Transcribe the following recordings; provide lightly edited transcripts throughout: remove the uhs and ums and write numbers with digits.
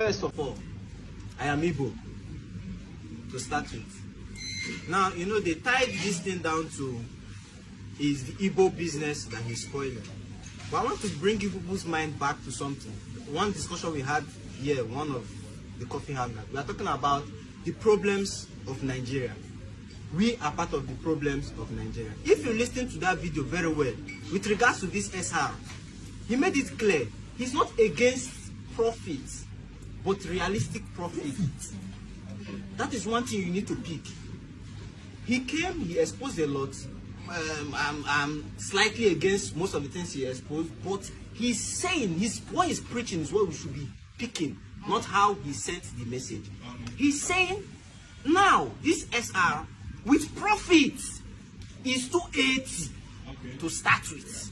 First of all, I am Igbo to start with. Now, you know, they tied this thing down to is the Igbo business that he's spoiling. But I want to bring people's mind back to something. One discussion we had here, one of the coffee handlers, we are talking about the problems of Nigeria. We are part of the problems of Nigeria. If you listen to that video very well, with regards to this SR, he made it clear he's not against profits, but realistic profit. That is one thing you need to pick. He came, he exposed a lot. I'm slightly against most of the things he exposed, but he's saying, what he's preaching is what we should be picking, not how he sent the message. He's saying, now, this SR, with profits, is 280 to start with.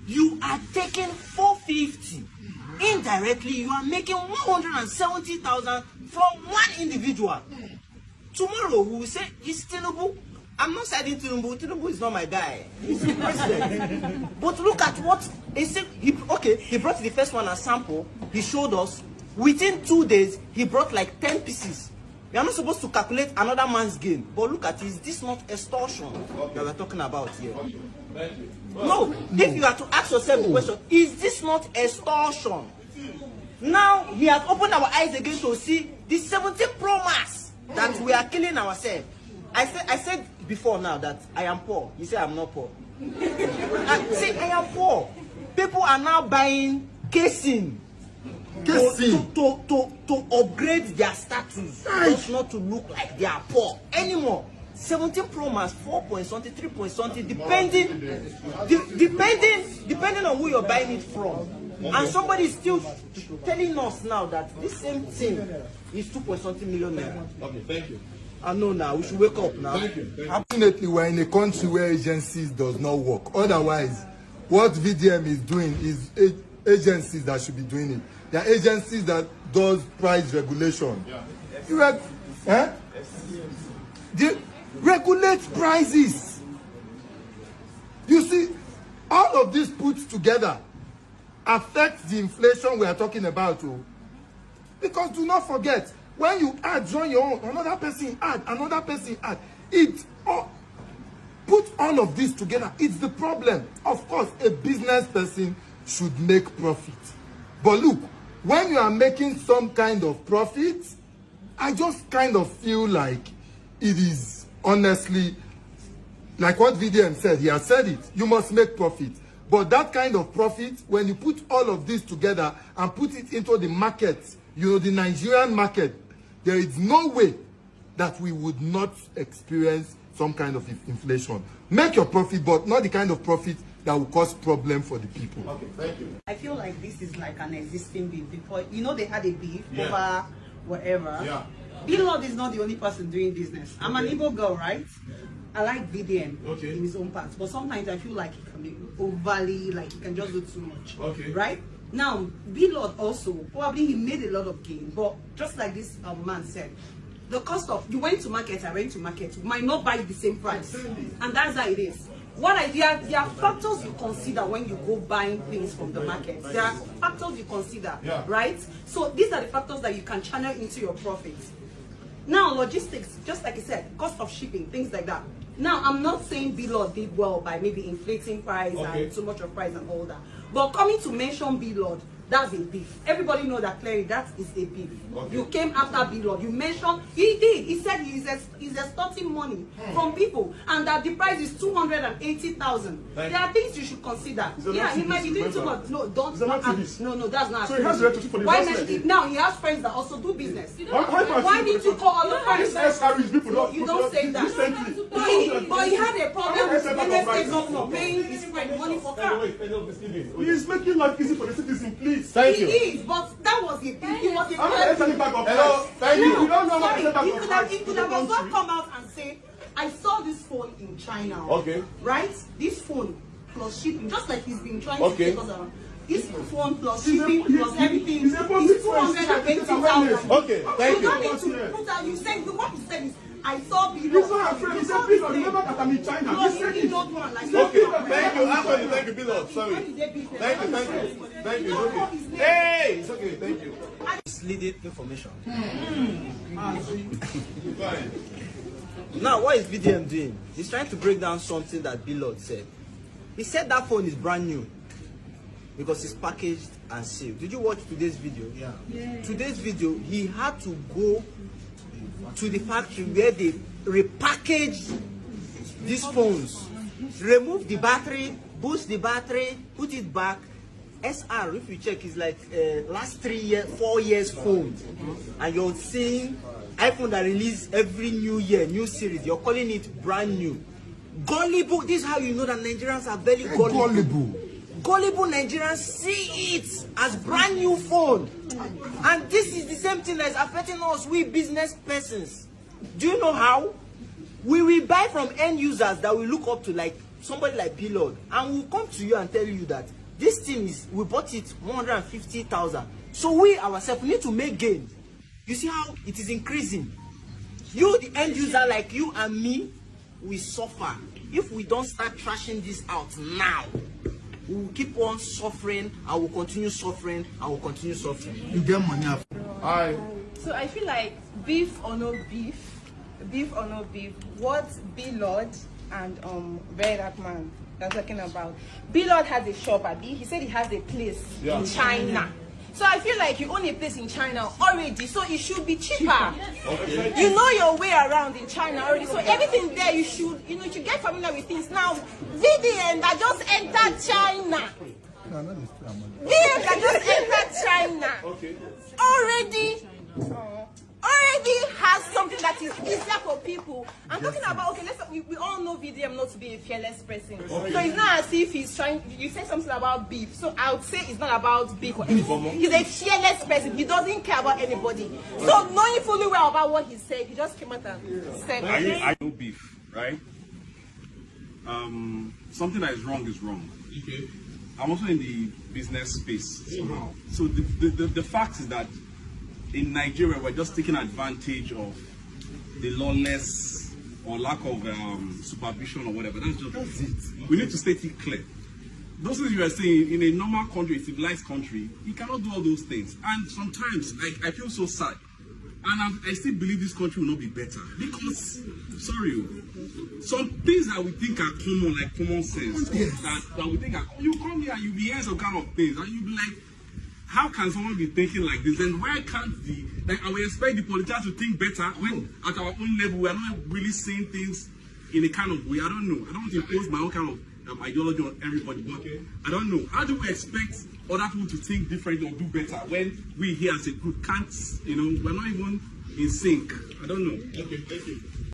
You are taking 450. Indirectly, you are making 170,000 from one individual. Tomorrow, we will say, it's Tinubu. I'm not siding Tinubu. Tinubu is not my guy. He's the president. But look at what he said. He brought the first one as sample. He showed us. Within 2 days, he brought like 10 pieces. We are not supposed to calculate another man's gain. But look at it. Is this not extortion that we're talking about here? No. If you are to ask yourself the question, is this not extortion? Now, he has opened our eyes again to see the 17 Pro Max that we are killing ourselves. I said before now that I am poor. You say I'm not poor. Say I am poor. People are now buying casing to upgrade their status, just not to look like they are poor anymore. 17 Pro Max, 4 point something, 3 point something, depending on who you're buying it from. And somebody is still telling us now that this same thing is 2 point something million naira. Okay, thank you. I know now, we should wake up now. Thank you. Unfortunately, we're in a country where agencies does not work. Otherwise, what VDM is doing is agencies that should be doing it. There are agencies that does price regulation. Yeah. They regulate prices. You see, all of this put together affects the inflation we are talking about. Because do not forget, when you add, join your own, another person add, it put all of this together. It's the problem. Of course, a business person should make profit. But look, when you are making some kind of profit, I just kind of feel like it is honestly, like what VDM said, he has said it, you must make profit. But that kind of profit, when you put all of this together and put it into the market, you know, the Nigerian market, there is no way that we would not experience some kind of inflation. Make your profit, but not the kind of profit that will cause problem for the people. Okay, thank you. I feel like this is like an existing beef because, you know, they had a beef over whatever. Yeah. B-Lord is not the only person doing business. I'm an Igbo girl, right? I like VDM in his own parts, but sometimes I feel like he can be overly, like he can just do too much. Okay. Right? Now, B-Lord also, probably he made a lot of gain, but just like this man said, the cost of, you went to market, I went to market, you might not buy the same price. And that's how it is. There are factors you consider when you go buying things from the market. There are factors you consider, right? So these are the factors that you can channel into your profits. Now, logistics, just like I said, cost of shipping, things like that. Now, I'm not saying B-Lord did well by maybe inflating price and too much of price and all that. But coming to mention B-Lord, that's a beef. Everybody know that clearly that is a beef. You came after B-Lord. You mentioned, he did. He said he's extorting money from people and that the price is 280,000. There are things you should consider. Yeah, he might be doing too much. No, don't. No, that's not. So he has to for the why mention it? Now he has friends that also do business. Why did you call all the friends? You don't say that. But he had a problem with the governor paying his friend money for car. He is making life easy for the citizen, please. Thank you. He is, but that was the thing. He was a Hello, thank you. You don't know what he could have also come out and say, I saw this phone in China. Okay. Right? This phone plus shipping, just like he's been trying to take us around. This phone plus shipping plus everything is 280,000. Okay, thank you. You don't need to put out, you said, what you said is, I saw B-Lord. He's not afraid. He said, please remember that I'm in China. No, you don't want like okay, thank you. Actually, thank you, B-Lord. Sorry. Thank you. Thank you. Okay. Hey, it's okay. Thank you. Misleading information. Now, what is VDM doing? He's trying to break down something that Billord said. He said that phone is brand new because it's packaged and sealed. Did you watch today's video? Yeah. Today's video, he had to go to the factory where they repackaged these phones, remove the battery, boost the battery, put it back. SR, if you check, is like last 4 years phone, and you're seeing iPhone that release every new year, new series. You're calling it brand new. Gullible. This is how you know that Nigerians are very gullible. Gullible Nigerians see it as brand new phone, and this is the same thing that is affecting us, we business persons. Do you know how? We will buy from end users that we look up to, like somebody like Billord, and we'll come to you and tell you that this thing is, we bought it 150,000. So we ourselves need to make gain. You see how it is increasing. You, the end user, like you and me, we suffer. If we don't start trashing this out now, we will keep on suffering, and we'll continue suffering, and we'll continue suffering. You get money up. So I feel like beef or no beef, what Billord and Red Hackman are talking about. Billord has a shop, Abi. He said he has a place in China. So I feel like you own a place in China already, so it should be cheaper. Okay. You know your way around in China already, so everything there you should get familiar with things. Now, VDM that just entered China. VDM that just entered China. Already has something that is easier for people. I'm talking about, okay, we all know VDM not to be a fearless person. Okay. So it's not as if he's trying, you said something about beef. So I would say it's not about beef or anything. He's a fearless person. He doesn't care about anybody. So knowing fully well about what he said, he just came out and said, I know beef, right? Something that is wrong is wrong. Okay. I'm also in the business space somehow. So the fact is that in Nigeria, we're just taking advantage of the lawless or lack of supervision or whatever. That's it. We need to state it clear. Those things you are saying, in a normal country, a civilized country, you cannot do all those things. And sometimes, like, I feel so sad. And I still believe this country will not be better. Because, sorry, some things that we think are common, like common sense, that we think are, you come here and you be hearing some kind of things, and you be like, how can someone be thinking like this? And why can't I will expect the politicians to think better when at our own level we are not really seeing things in a kind of way. I don't know. I don't want to impose my own kind of ideology on everybody, but I don't know. How do we expect other people to think differently or do better when we here as a group can't, we're not even in sync? I don't know. Okay, thank you.